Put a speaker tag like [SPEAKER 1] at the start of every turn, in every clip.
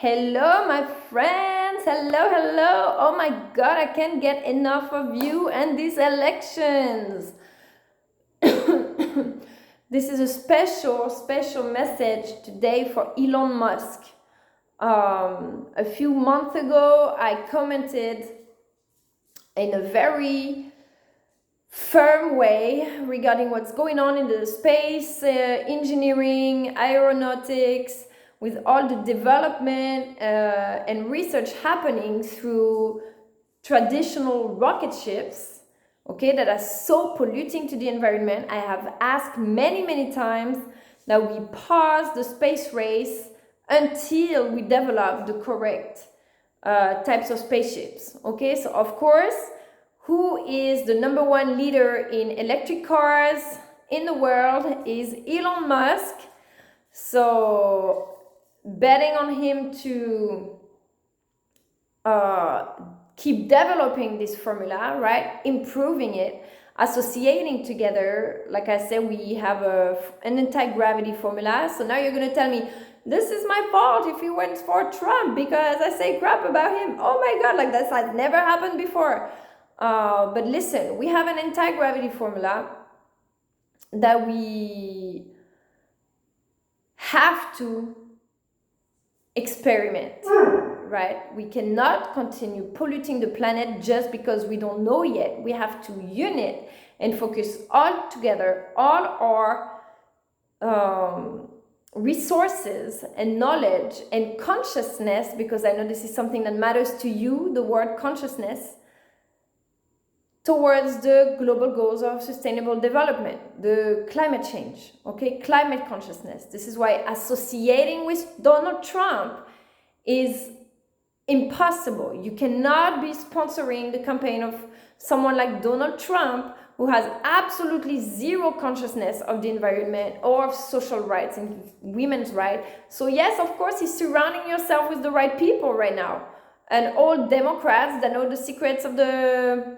[SPEAKER 1] Hello, my friends. Hello, hello. Oh my God, I can't get enough of you and these elections. This is a special message today for Elon Musk. A few months ago, I commented in a very firm way regarding what's going on in the space, engineering, aeronautics, with all the development and research happening through traditional rocket ships, okay, that are so polluting to the environment. I have asked many times that we pause the space race until we develop the correct types of spaceships, okay? So of course, who is the number one leader in electric cars in the world is Elon Musk. So betting on him to keep developing this formula, right? Improving it, associating together. Like I said, we have an anti-gravity formula. So now you're going to tell me, this is my fault if he went for Trump because I say crap about him. Oh my God, like that's like never happened before. But listen, we have an anti-gravity formula that we have to experiment, right? We cannot continue polluting the planet just because we don't know yet. We have to unite and focus all together, all our resources and knowledge and consciousness, because I know this is something that matters to you, the word consciousness, towards the global goals of sustainable development, the climate change, okay? Climate consciousness. This is why associating with Donald Trump is impossible. You cannot be sponsoring the campaign of someone like Donald Trump who has absolutely zero consciousness of the environment or of social rights and women's rights. So yes, of course, he's surrounding yourself with the right people right now. And all Democrats that know the secrets of the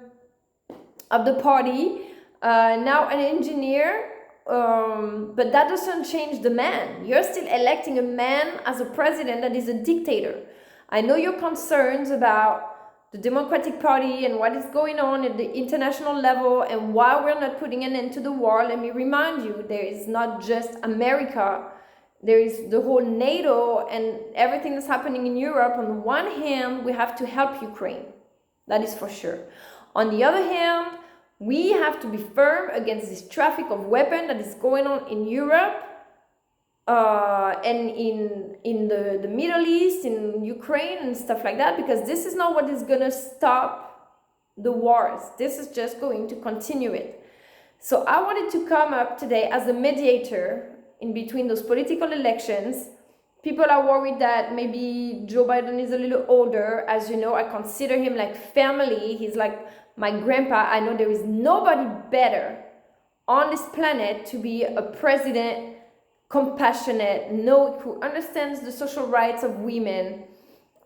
[SPEAKER 1] party, now an engineer, but that doesn't change the man. You're still electing a man as a president that is a dictator. I know your concerns about the Democratic Party and what is going on at the international level and why we're not putting an end to the war. Let me remind you, there is not just America. There is the whole NATO and everything that's happening in Europe. On the one hand, we have to help Ukraine. That is for sure. On the other hand, we have to be firm against this traffic of weapons that is going on in Europe and in the Middle East, in Ukraine and stuff like that, because this is not what is going to stop the wars. This is just going to continue it. So I wanted to come up today as a mediator in between those political elections. People are worried that maybe Joe Biden is a little older. As you know, I consider him like family. He's like my grandpa. I know there is nobody better on this planet to be a president, compassionate, who understands the social rights of women.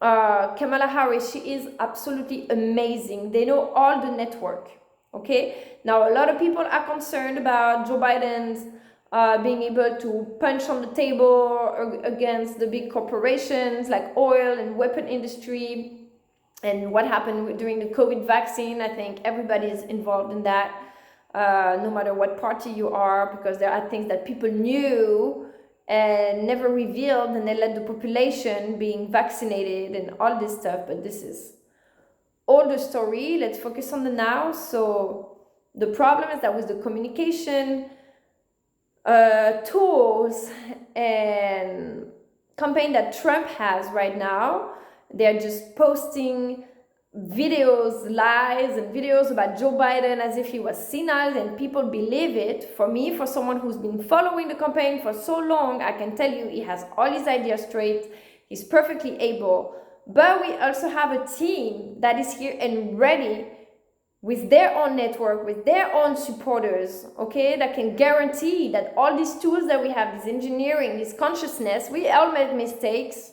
[SPEAKER 1] Kamala Harris, she is absolutely amazing. They know all the network, okay? Now, a lot of people are concerned about Joe Biden's being able to punch on the table against the big corporations like oil and weapon industry. And what happened during the COVID vaccine, I think everybody is involved in that, no matter what party you are, because there are things that people knew and never revealed, and they let the population being vaccinated and all this stuff. But this is all the story. Let's focus on the now. So the problem is that with the communication tools and campaign that Trump has right now, they're just posting videos, lies and videos about Joe Biden as if he was senile, and people believe it. For me, for someone who's been following the campaign for so long, I can tell you he has all his ideas straight. He's perfectly able. But we also have a team that is here and ready with their own network, with their own supporters, okay, that can guarantee that all these tools that we have, this engineering, this consciousness, we all made mistakes.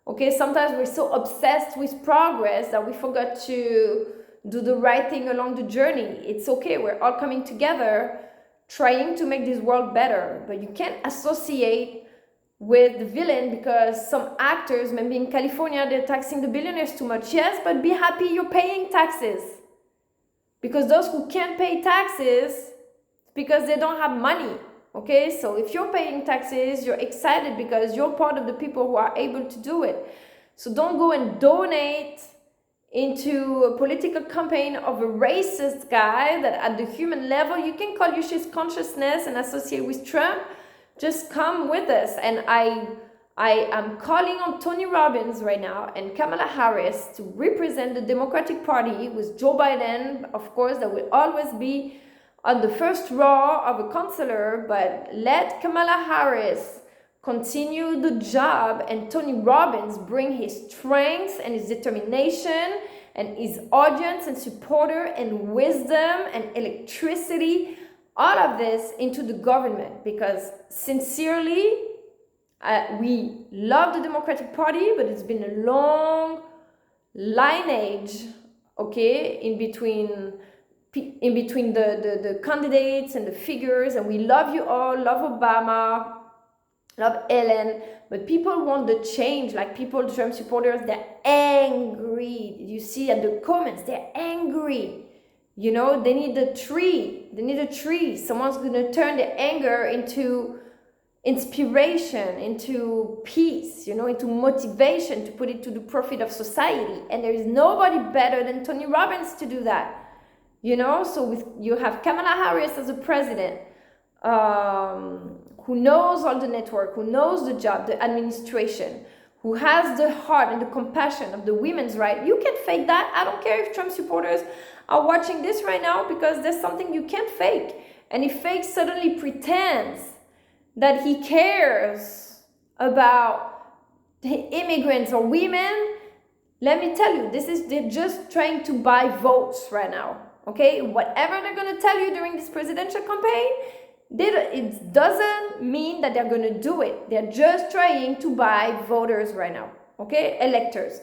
[SPEAKER 1] Okay, sometimes we're so obsessed with progress that we forgot to do the right thing along the journey. It's okay, we're all coming together, trying to make this world better, but you can't associate with the villain because some actors, maybe in California, they're taxing the billionaires too much. Yes, but be happy you're paying taxes. Because those who can't pay taxes, because they don't have money. Okay, so if you're paying taxes, you're excited because you're part of the people who are able to do it. So don't go and donate into a political campaign of a racist guy that at the human level, you can call you his consciousness and associate with Trump. Just come with us. And I am calling on Tony Robbins right now and Kamala Harris to represent the Democratic Party with Joe Biden. Of course, that will always be on the first row of a counselor, but let Kamala Harris continue the job and Tony Robbins bring his strength and his determination and his audience and supporter and wisdom and electricity, all of this into the government. Because sincerely, we love the Democratic Party, but it's been a long lineage, okay, in between the candidates and the figures, and we love you all, love Obama, love Ellen, but people want the change. Like people, Trump supporters, they're angry. You see at the comments, they're angry. You know, they need a tree. They need a tree. Someone's going to turn their anger into inspiration, into peace, you know, into motivation, to put it to the profit of society. And there is nobody better than Tony Robbins to do that. You know, so you have Kamala Harris as a president, who knows all the network, who knows the job, the administration, who has the heart and the compassion of the women's right. You can fake that. I don't care if Trump supporters are watching this right now, because there's something you can't fake. And if fake suddenly pretends that he cares about the immigrants or women, let me tell you, they're just trying to buy votes right now. Okay, whatever they're going to tell you during this presidential campaign, it doesn't mean that they're going to do it. They're just trying to buy voters right now, okay, electors.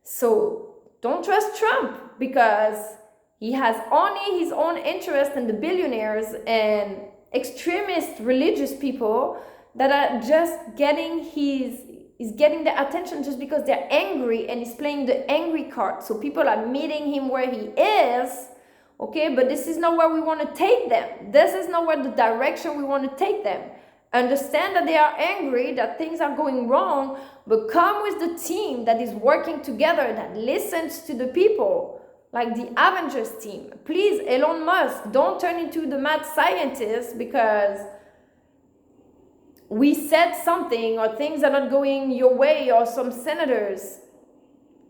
[SPEAKER 1] So don't trust Trump, because he has only his own interest in the billionaires and extremist religious people that are just getting the attention just because they're angry, and he's playing the angry card. So people are meeting him where he is. Okay, but this is not where we want to take them. This is not where the direction we want to take them. Understand that they are angry, that things are going wrong, but come with the team that is working together, that listens to the people, like the Avengers team. Please, Elon Musk, don't turn into the mad scientist because we said something or things are not going your way, or some senators.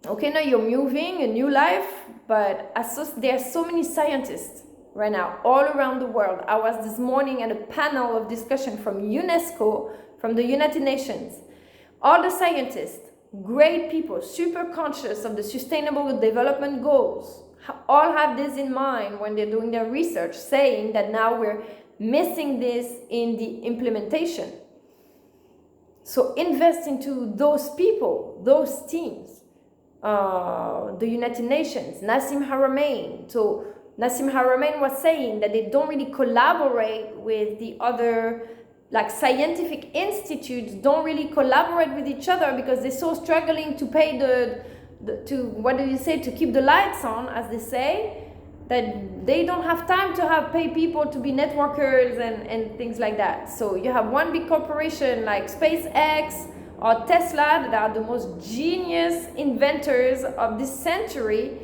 [SPEAKER 1] Okay, now you're moving a new life, but there are so many scientists right now all around the world. I was this morning at a panel of discussion from UNESCO, from the United Nations. All the scientists, great people, super conscious of the sustainable development goals, all have this in mind when they're doing their research, saying that now we're missing this in the implementation. So invest into those people, those teams. The United Nations, Nassim Haramein. So Nassim Haramein was saying that they don't really collaborate with the other, like scientific institutes don't really collaborate with each other because they're so struggling to pay to keep the lights on, as they say, that they don't have time to pay people to be networkers and things like that. So you have one big corporation like SpaceX or Tesla that are the most genius inventors of this century,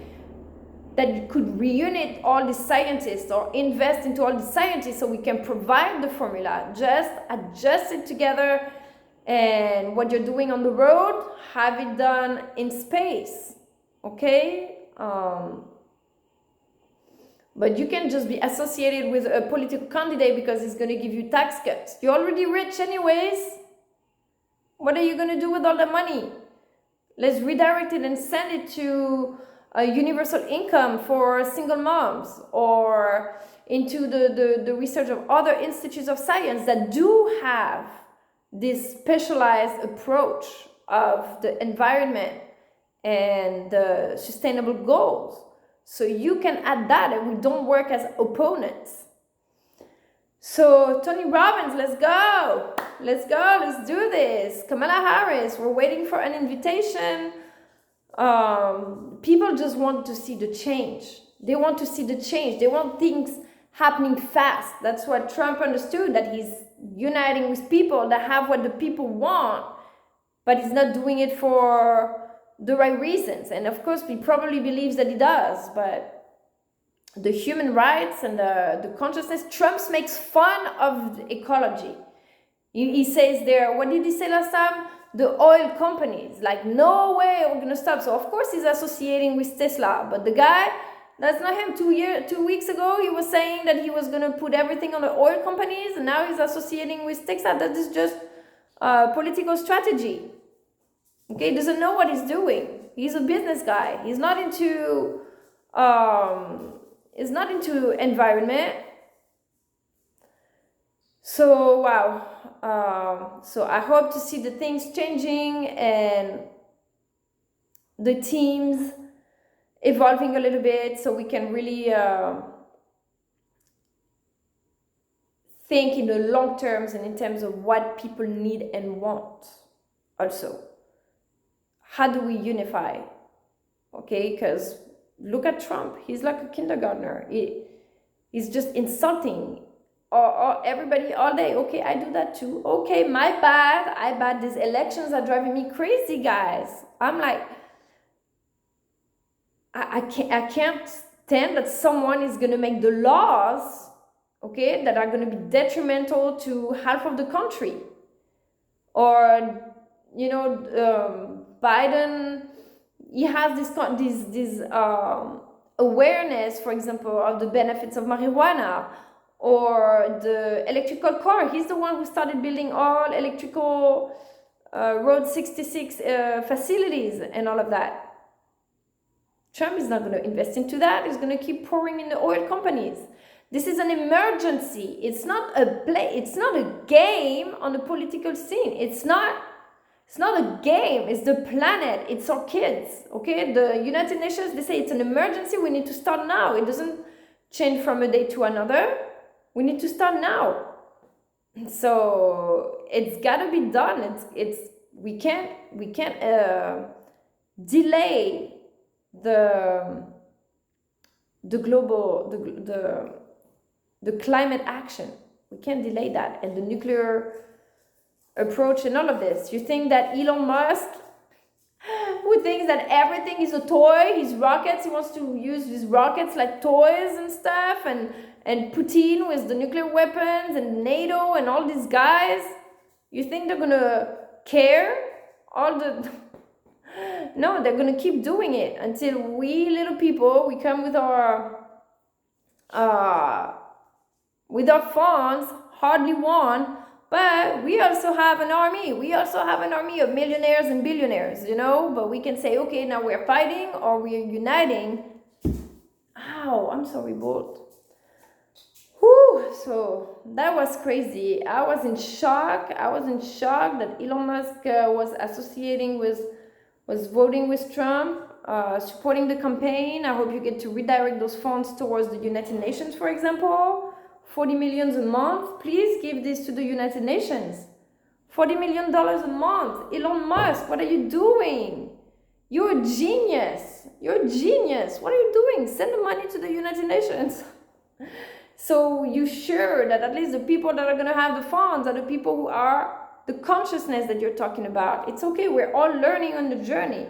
[SPEAKER 1] that could reunite all the scientists or invest into all the scientists so we can provide the formula. Just adjust it together, and what you're doing on the road, have it done in space. Okay? But you can just be associated with a political candidate because he's going to give you tax cuts. You're already rich anyways. What are you going to do with all the money? Let's redirect it and send it to a universal income for single moms, or into the research of other institutes of science that do have this specialized approach of the environment and the sustainable goals. So you can add that, and we don't work as opponents. So Tony Robbins, let's go. Let's go. Let's do this. Kamala Harris, we're waiting for an invitation. People just want to see the change. They want to see the change. They want things happening fast. That's what Trump understood, that he's uniting with people that have what the people want, but he's not doing it for the right reasons. And of course, he probably believes that he does, but the human rights and the consciousness, Trump makes fun of the ecology. He says there, what did he say last time? The oil companies, like, no way we're gonna stop. So of course he's associating with Tesla, but the guy, that's not him. 2 weeks ago he was saying that he was gonna put everything on the oil companies, and now he's associating with Tesla. That is just political strategy. Okay, he doesn't know what he's doing. He's a business guy. He's not into environment. So wow. So I hope to see the things changing and the teams evolving a little bit, so we can really think in the long terms and in terms of what people need and want. Also, how do we unify? Okay, because look at Trump. He's like a kindergartner. He's just insulting everybody all day. Okay, I do that too. Okay, my bad. I bad. These elections are driving me crazy, guys. I'm like, I can't stand that someone is gonna make the laws, okay, that are gonna be detrimental to half of the country. Or, Biden, he has this awareness, for example, of the benefits of marijuana, or the electrical car. He's the one who started building all electrical Road 66 facilities and all of that. Trump is not going to invest into that. He's going to keep pouring in the oil companies. This is an emergency. It's not a game on the political scene. It's not a game. It's the planet. It's our kids. Okay? The United Nations, they say it's an emergency. We need to start now. It doesn't change from a day to another. We need to start now. So it's got to be done. We can't delay the climate action. We can't delay that, and the nuclear approach and all of this. You think that Elon Musk, who thinks that everything is a toy, his rockets, he wants to use his rockets like toys and stuff, and Putin with the nuclear weapons, and NATO and all these guys, you think they're gonna care? No, they're gonna keep doing it until we little people, we come with our phones, hardly won, but we also have an army. We also have an army of millionaires and billionaires, but we can say, okay, now we're fighting or we're uniting. Ow, I'm sorry, Bolt. Whew, so that was crazy. I was in shock that Elon Musk was voting with Trump, supporting the campaign. I hope you get to redirect those funds towards the United Nations, for example. 40 million a month. Please give this to the United Nations. $40 million a month. Elon Musk, what are you doing? You're a genius. You're a genius. What are you doing? Send the money to the United Nations. So you sure that at least the people that are going to have the funds are the people who are the consciousness that you're talking about. It's okay. We're all learning on the journey.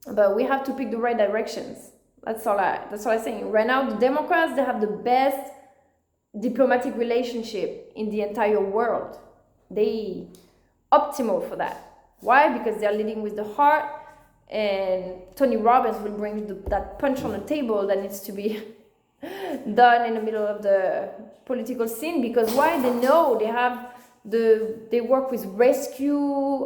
[SPEAKER 1] But we have to pick the right directions. That's all I'm saying. Right now, the Democrats, they have the best diplomatic relationship in the entire world. They optimal for that. Why? Because they're leading with the heart, and Tony Robbins will bring that punch on the table that needs to be done in the middle of the political scene. Because why? They know they work with rescue,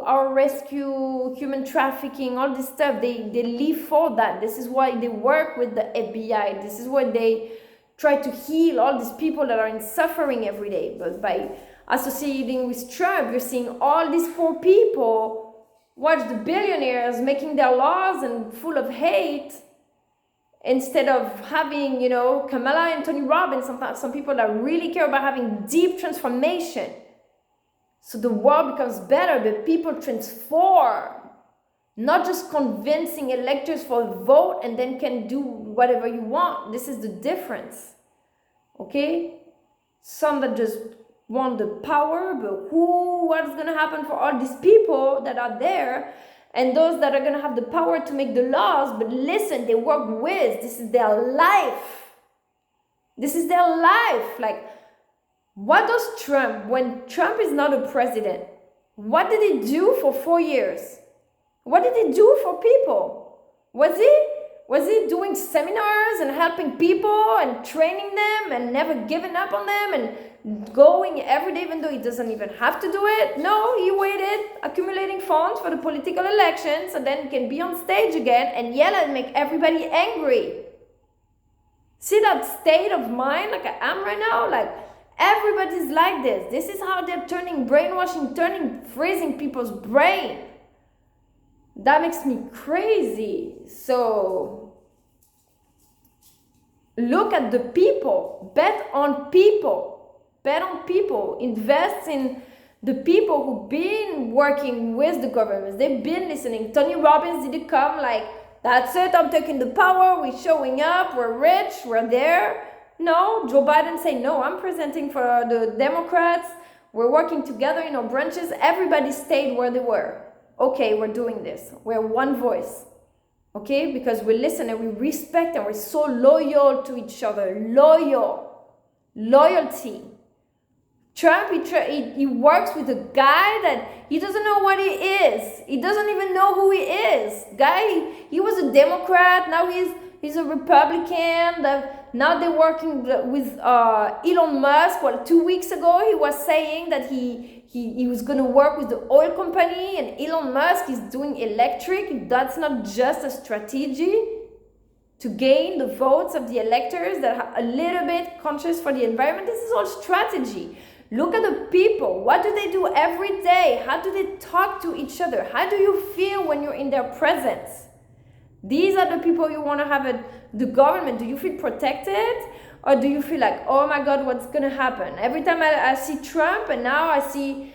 [SPEAKER 1] human trafficking, all this stuff. They live for that. This is why they work with the FBI. This is why they try to heal all these people that are in suffering every day. But by associating with Trump, you're seeing all these poor people watch the billionaires making their laws and full of hate, instead of having, Kamala and Tony Robbins, some people that really care about having deep transformation. So the world becomes better, but people transform. Not just convincing electors for a vote and then can do whatever you want. This is the difference. Okay? Some that just want the power, but what's going to happen for all these people that are there, and those that are going to have the power to make the laws, but listen, they work with, this is their life. This is their life. Like, what does Trump, when Trump is not a president, what did he do for 4 years? What did he do for people? Was he doing seminars and helping people and training them and never giving up on them and going every day even though he doesn't even have to do it? No, he waited, accumulating funds for the political elections, and then can be on stage again and yell and make everybody angry. See that state of mind like I am right now? Like, everybody's like this. This is how they're freezing people's brain. That makes me crazy. So look at the people. Bet on people. Bet on people. Invest in the people who've been working with the governments. They've been listening. Tony Robbins didn't come like, that's it, I'm taking the power, we're showing up, we're rich, we're there. No, Joe Biden said, no, I'm presenting for the Democrats. We're working together in our branches. Everybody stayed where they were. Okay, we're doing this. We're one voice. Okay? Because we listen and we respect and we're so loyal to each other. Loyalty. Trump, he works with a guy that he doesn't know what he is. He doesn't even know who he is. Guy, he was a Democrat. Now he's a Republican. Now they're working with Elon Musk. Well, 2 weeks ago, he was saying that he was going to work with the oil company, and Elon Musk is doing electric. That's not just a strategy to gain the votes of the electors that are a little bit conscious for the environment. This is all strategy. Look at the people. What do they do every day? How do they talk to each other? How do you feel when you're in their presence? These are the people you want to have at the government. Do you feel protected? Or do you feel like, oh my God, what's going to happen? Every time I see Trump and now I see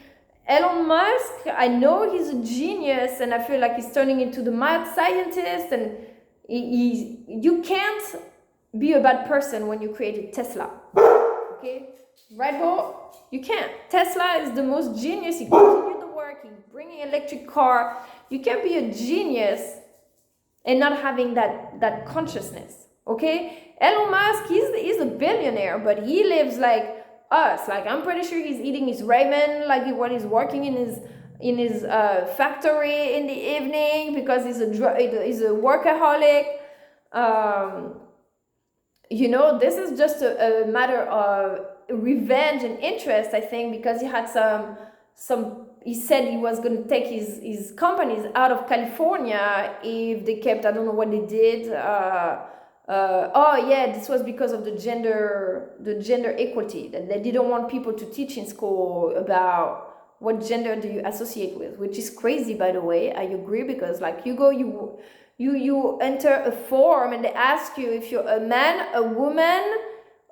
[SPEAKER 1] Elon Musk, I know he's a genius and I feel like he's turning into the mad scientist. And you can't be a bad person when you created Tesla. Okay? Right, Bo? You can't. Tesla is the most genius. He continued the work. He's bringing electric car. You can't be a genius and not having that consciousnness. Okay? Elon Musk, he's a billionaire, but he lives like us. Like, I'm pretty sure he's eating his ramen like when he's working in his factory in the evening because he's a workaholic. This is just a matter of revenge and interest, I think, because he had he said he was going to take his companies out of California if they kept, I don't know what they did. This was because of the gender equity, that they didn't want people to teach in school about what gender do you associate with, which is crazy, by the way. I agree, because like you enter a form and they ask you if you're a man, a woman,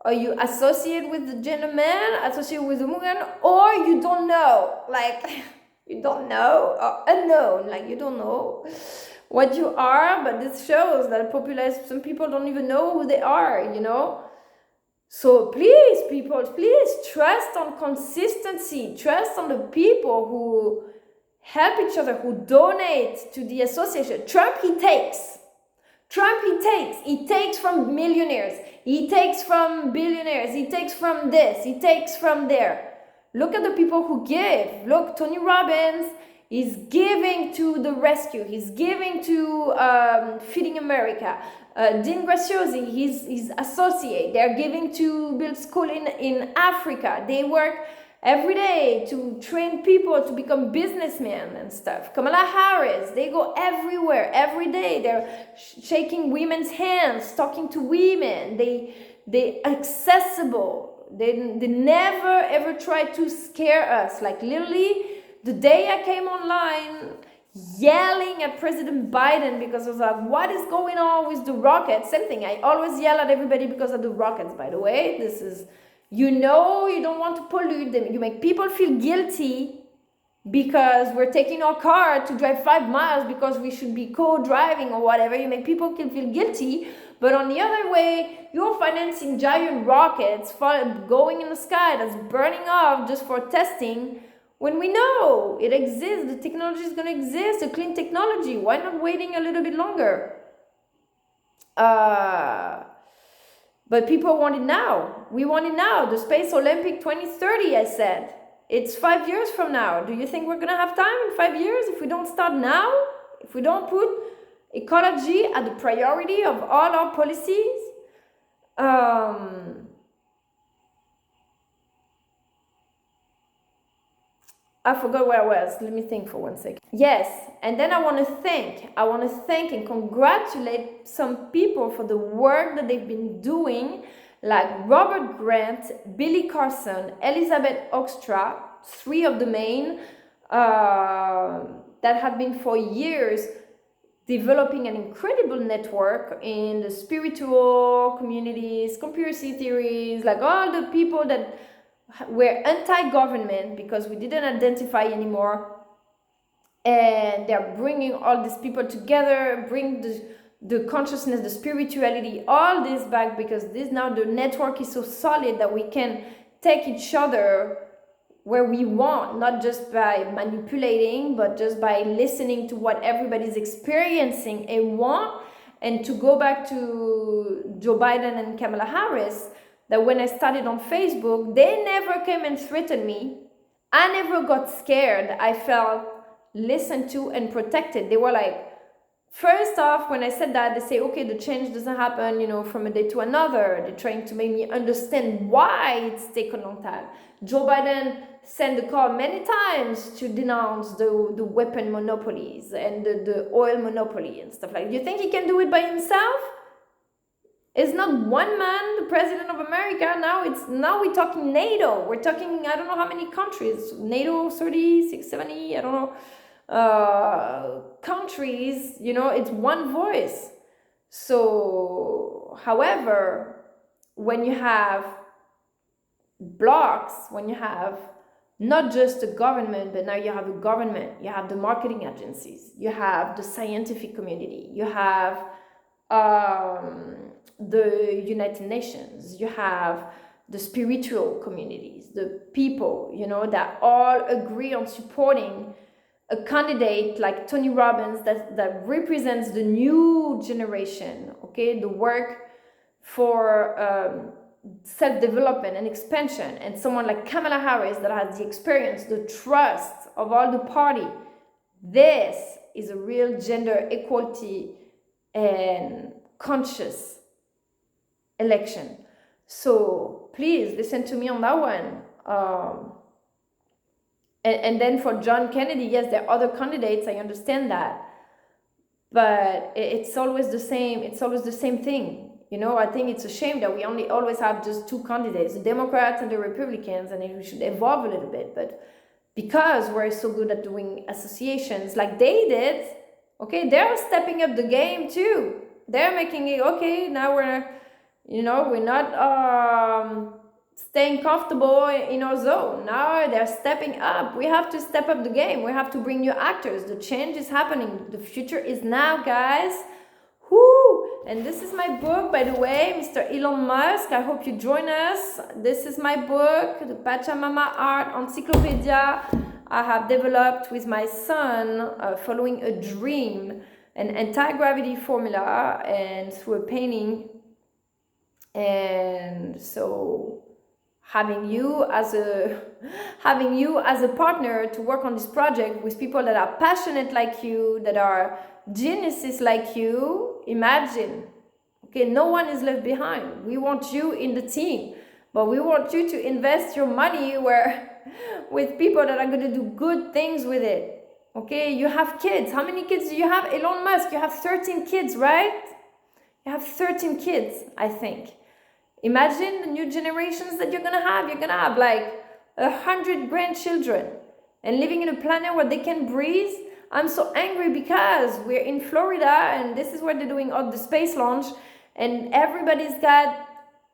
[SPEAKER 1] or you associate with the gender man, associate with the woman, or you don't know, like you don't know, or unknown, like you don't know what you are. But this shows that some people don't even know who they are, So please, people, please trust on consistency, trust on the people who help each other, who donate to the association. Trump, he takes from millionaires, he takes from billionaires, he takes from this, he takes from there. Look at the people who give. Look, Tony Robbins is giving to the rescue, he's giving to Feeding America. Dean Graziosi, his associate, they're giving to build school in Africa. They work every day to train people to become businessmen and stuff. Kamala Harris, they go everywhere, every day. They're shaking women's hands, talking to women. They accessible. They never ever try to scare us. Like literally, the day I came online, yelling at President Biden because I was like, what is going on with the rockets? Same thing. I always yell at everybody because of the rockets, by the way. This is, you don't want to pollute them. You make people feel guilty because we're taking our car to drive 5 miles because we should be co-driving or whatever. You make people feel guilty. But on the other way, you're financing giant rockets going in the sky that's burning off just for testing. When we know it exists, the technology is going to exist, a clean technology. Why not waiting a little bit longer? But people want it now. We want it now. The Space Olympic 2030, I said. It's 5 years from now. Do you think we're going to have time in 5 years if we don't start now? If we don't put ecology at the priority of all our policies? I forgot where I was. Let me think for 1 second. Yes, and then I want to thank and congratulate some people for the work that they've been doing, like Robert Grant, Billy Carson, Elizabeth Oxtra, 3 of the main, that have been for years developing an incredible network in the spiritual communities, conspiracy theories, like all the people that were anti-government because we didn't identify anymore, and they're bringing all these people together, bring the consciousness, the spirituality, all this back, because this now the network is so solid that we can take each other where we want, not just by manipulating, but just by listening to what everybody's experiencing and want. And to go back to Joe Biden and Kamala Harris, that when I started on Facebook, they never came and threatened me. I never got scared. I felt listened to and protected. They were like, first off, when I said that, they say, okay, the change doesn't happen, from a day to another. They're trying to make me understand why it's taken a long time. Joe Biden sent a call many times to denounce the weapon monopolies and the oil monopoly and stuff like that. You think he can do it by himself? It's not one man, the president of America. Now we're talking NATO. We're talking, I don't know how many countries. NATO, 36, 70, I don't know. Countries, it's one voice. So, however, when you have blocks, when you have not just a government, but now you have a government, you have the marketing agencies, you have the scientific community, you have the United Nations, you have the spiritual communities, the people, that all agree on supporting a candidate like Tony Robbins that represents the new generation, okay, the work for self-development and expansion, and someone like Kamala Harris that has the experience, the trust of all the party. This is a real gender equality and conscious election. So please listen to me on that one. And then for John Kennedy, yes, there are other candidates, I understand that, but it's always the same. It's always the same thing. I think it's a shame that we always have just 2 candidates, the Democrats and the Republicans, and we should evolve a little bit. But because we're so good at doing associations like they did, okay, they're stepping up the game too. They're making it, okay, now we're not staying comfortable in our zone. Now they're stepping up. We have to step up the game. We have to bring new actors. The change is happening. The future is now, guys. Whoo! And this is my book, by the way, Mr. Elon Musk. I hope you join us. This is my book, the Pachamama Art Encyclopedia. I have developed with my son, following a dream, an anti-gravity formula, and through a painting. And so having you as a partner to work on this project with people that are passionate like you, that are geniuses like you, imagine, okay, no one is left behind. We want you in the team, but we want you to invest your money with people that are going to do good things with it. Okay, you have kids. How many kids do you have? Elon Musk, you have 13 kids, right? You have 13 kids, I think. Imagine the new generations that you're going to have. You're going to have like 100 grandchildren and living in a planet where they can breathe. I'm so angry because we're in Florida and this is where they're doing all the space launch and everybody's got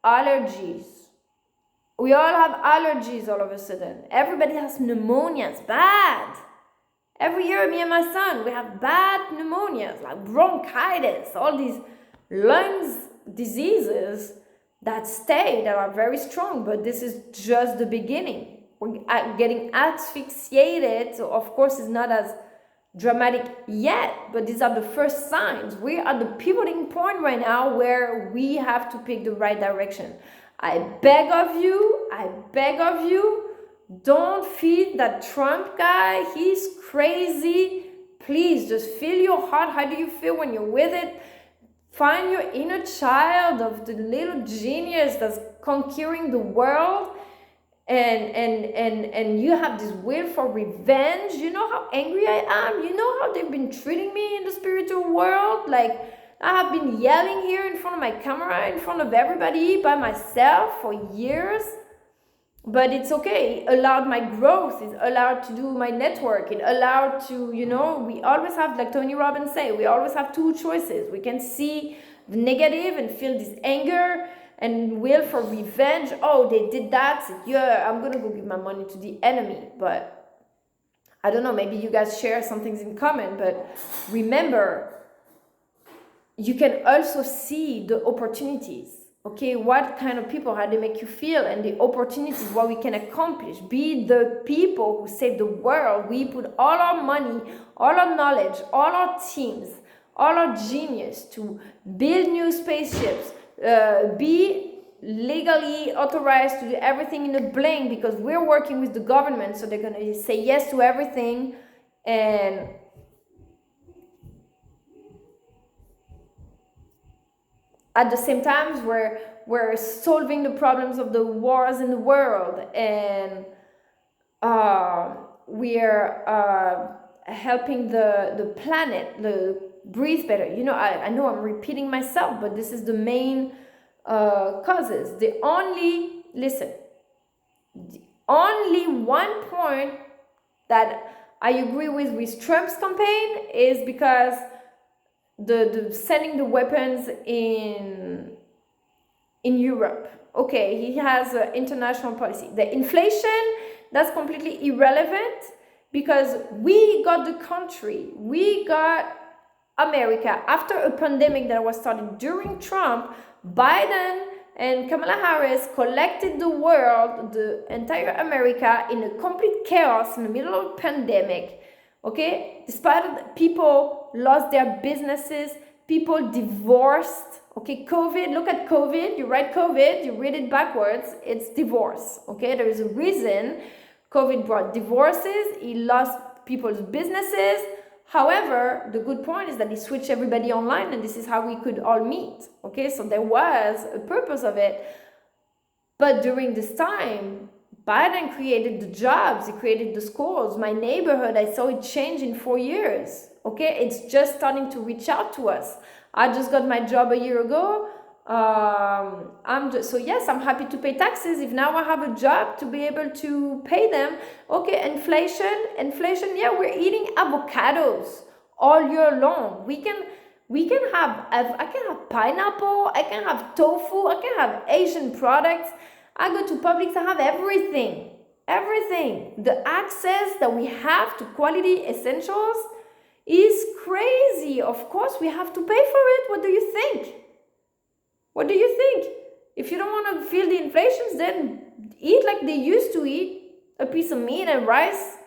[SPEAKER 1] allergies. We all have allergies all of a sudden. Everybody has pneumonia. It's bad. Every year, me and my son, we have bad pneumonias, like bronchitis, all these lungs diseases that stay, that are very strong, but this is just the beginning. We're getting asphyxiated, so of course it's not as dramatic yet, but these are the first signs. We are the pivoting point right now where we have to pick the right direction. I beg of you, don't feed that Trump guy. He's crazy. Please just feel your heart. How do you feel when you're with it? Find your inner child of the little genius that's conquering the world, and you have this will for revenge. You know how angry I am. You know how they've been treating me in the spiritual world. Like, I have been yelling here in front of my camera, in front of everybody, by myself for years. But it's okay. It allowed my growth. It allowed to do my network. It allowed to, we always have, like Tony Robbins say, we always have two choices. We can see the negative and feel this anger and will for revenge. Oh, they did that. So, yeah, I'm going to go give my money to the enemy. But I don't know, maybe you guys share some things in common. But remember, you can also see the opportunities. Okay, what kind of people, how they make you feel, and the opportunities, what we can accomplish. Be the people who save the world. We put all our money, all our knowledge, all our teams, all our genius to build new spaceships, be legally authorized to do everything in a blink because we're working with the government, so they're going to say yes to everything. And at the same time, we're solving the problems of the wars in the world, and we're helping the planet breathe better. I know I'm repeating myself, but this is the main causes. The only one point that I agree with Trump's campaign is because the sending the weapons in Europe. Okay, he has an international policy. The inflation, that's completely irrelevant because we got the country, we got America after a pandemic that was started during Trump. Biden and Kamala Harris collected the world, the entire America, in a complete chaos in the middle of a pandemic. Okay, despite people lost their businesses, people divorced. Okay, COVID, look at COVID, you write COVID, you read it backwards, it's divorce. Okay, there is a reason COVID brought divorces, he lost people's businesses. However, the good point is that he switched everybody online and this is how we could all meet. Okay, so there was a purpose of it. But during this time, Biden created the jobs, he created the schools. My neighborhood, I saw it change in 4 years. Okay, it's just starting to reach out to us. I just got my job a year ago. So yes, I'm happy to pay taxes if now I have a job to be able to pay them. Okay, inflation. Yeah, we're eating avocados all year long. I can have pineapple. I can have tofu. I can have Asian products. I go to Publix. I have everything. The access that we have to quality essentials is crazy. Of course, we have to pay for it. What do you think? If you don't want to feel the inflations, then eat like they used to eat, a piece of meat and rice.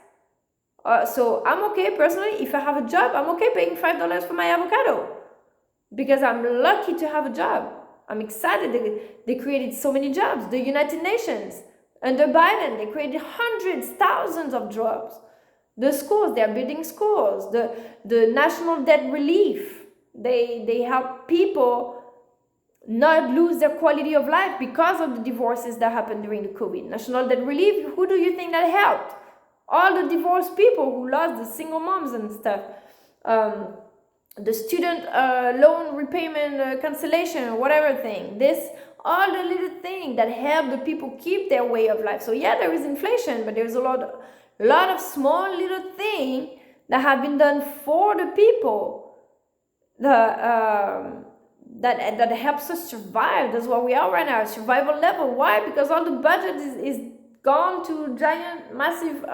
[SPEAKER 1] So I'm okay personally. If I have a job, I'm okay paying $5 for my avocado because I'm lucky to have a job. I'm excited they created so many jobs. The United Nations, under Biden, they created hundreds, thousands of jobs. The schools, they're building schools. The national debt relief, they help people not lose their quality of life because of the divorces that happened during the COVID. National debt relief, who do you think that helped? All the divorced people who lost, the single moms and stuff. The student loan repayment cancellation, whatever thing. All the little things that help the people keep their way of life. So yeah, there is inflation, but there's a lot of small little things that have been done for the people, that helps us survive. That's what we are right now, survival level. Why? Because all the budget is gone to giant, massive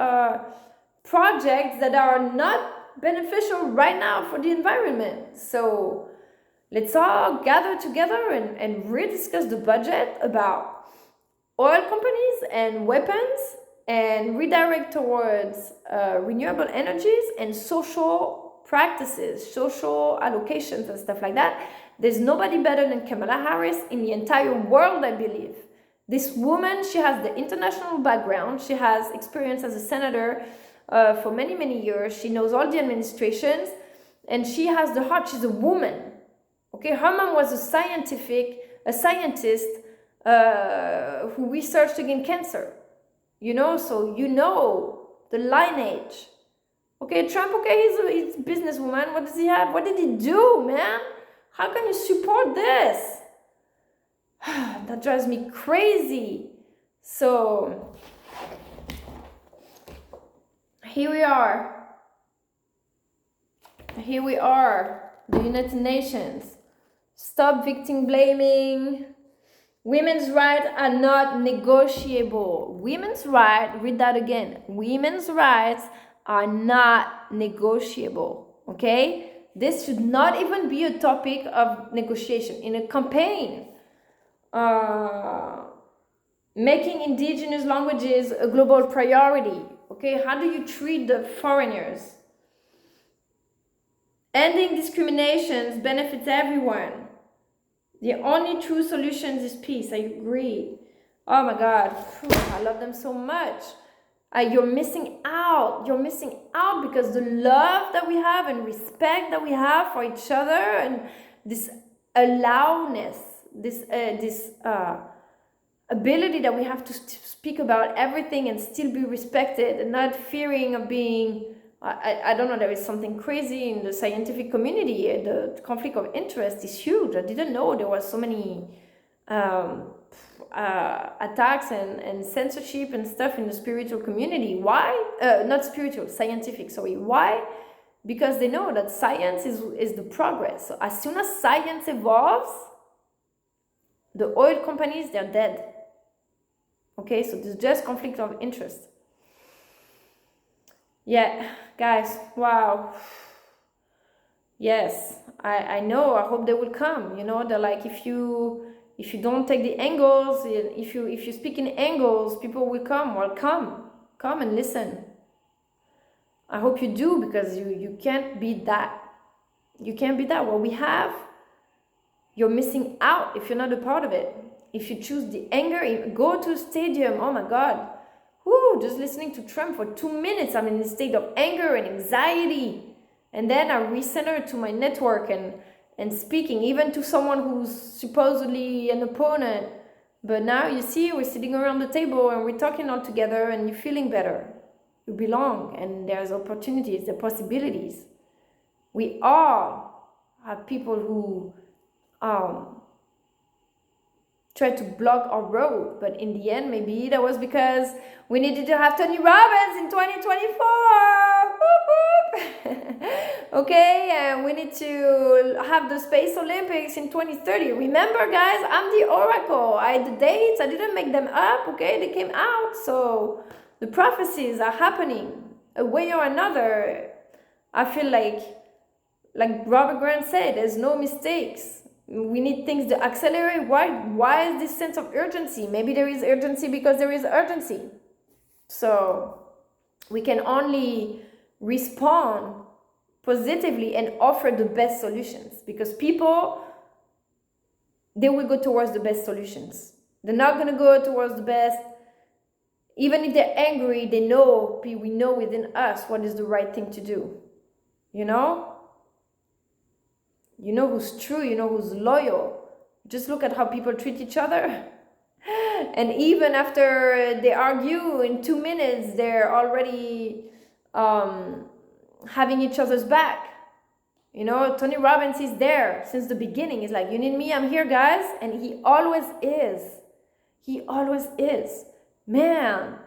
[SPEAKER 1] projects that are not beneficial right now for the environment. So let's all gather together and rediscuss the budget about oil companies and weapons, and redirect towards renewable energies and social practices, social allocations and stuff like that. There's nobody better than Kamala Harris in the entire world, I believe. This woman, she has the international background. She has experience as a senator for many, many years. She knows all the administrations, and she has the heart. She's a woman. Okay, her mom was a scientist who researched against cancer. So the lineage. Okay, Trump, okay, he's a businesswoman. What does he have? What did he do, man? How can you support this? That drives me crazy. So, here we are. The United Nations. Stop victim blaming. Women's rights are not negotiable. Women's rights, read that again. Women's rights are not negotiable. Okay? This should not even be a topic of negotiation. In a campaign, making indigenous languages a global priority. Okay? How do you treat the foreigners? Ending discriminations benefits everyone. The only true solution is peace. I agree. Oh my God. I love them so much. You're missing out. You're missing out because the love that we have and respect that we have for each other, and this allowness, this ability that we have to speak about everything and still be respected, and not fearing of being... I don't know, there is something crazy in the scientific community. The conflict of interest is huge. I didn't know there was so many attacks and censorship and stuff in the spiritual community. Why? Not spiritual, scientific, sorry. Why? Because they know that science is the progress. So as soon as science evolves, the oil companies, they're dead. Okay, so there's just conflict of interest. Yeah, guys, wow. Yes, I know. I hope they will come. They're like, if you don't take the angles, if you speak in angles, people will come. Well, come and listen. I hope you do, because you can't beat that. You can't beat that. What we have, you're missing out if you're not a part of it. If you choose the anger, go to a stadium. Oh my God. Woo, just listening to Trump for 2 minutes, I'm in a state of anger and anxiety. And then I recenter to my network and speaking, even to someone who's supposedly an opponent. But now you see, we're sitting around the table and we're talking all together, and you're feeling better. You belong, and there's opportunities, there are possibilities. We all have people who try to block our road, but in the end, maybe that was because we needed to have Tony Robbins in 2024. Okay, and we need to have the Space Olympics in 2030. Remember, guys, I'm the oracle. The dates, I didn't make them up. Okay, they came out. So the prophecies are happening a way or another. I feel like Robert Grant said, there's no mistakes. We need things to accelerate. Why is this sense of urgency? Maybe there is urgency because there is urgency. So we can only respond positively and offer the best solutions, because people, they will go towards the best solutions. They're not going to go towards the best. Even if they're angry, we know within us what is the right thing to do. You know who's true, who's loyal. Just look at how people treat each other. And even after they argue, in 2 minutes, they're already having each other's back. Tony Robbins is there since the beginning. He's like, you need me, I'm here, guys. And he always is. He always is. Man,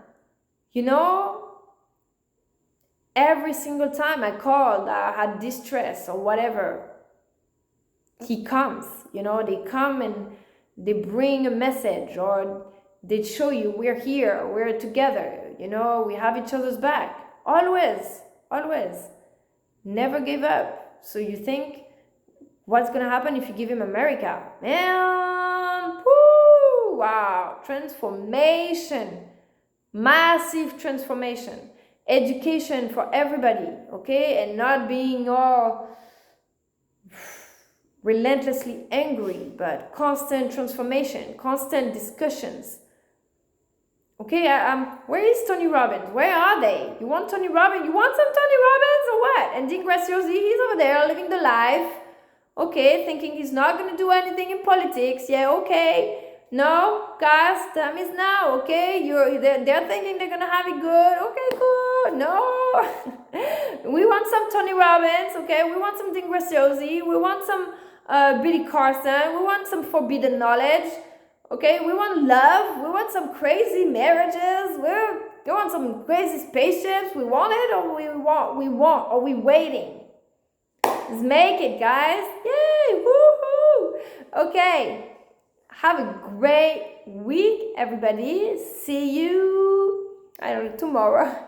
[SPEAKER 1] Every single time I called, I had distress or whatever, he comes. They come and they bring a message, or they show you we're here, we're together, we have each other's back. Always, always. Never give up. So you think, what's gonna happen if you give him America? Man, whoo, wow, transformation, massive transformation. Education for everybody, okay? And not being all relentlessly angry, but constant transformation, constant discussions. Okay, where is Tony Robbins? Where are they? You want Tony Robbins? You want some Tony Robbins or what? And Dean Graziosi, he's over there living the life, okay, thinking he's not going to do anything in politics. Yeah, okay. No, guys, time is now, okay? They're thinking they're going to have it good. Okay, cool. No. We want some Tony Robbins, okay? We want some Dean Graziosi. We want some Billy Carson. We want some forbidden knowledge. Okay, we want love. We want some crazy marriages. We want some crazy spaceships. We want it, or we waiting? Let's make it, guys. Yay! Woohoo! Okay. Have a great week, everybody. See you, I don't know, tomorrow.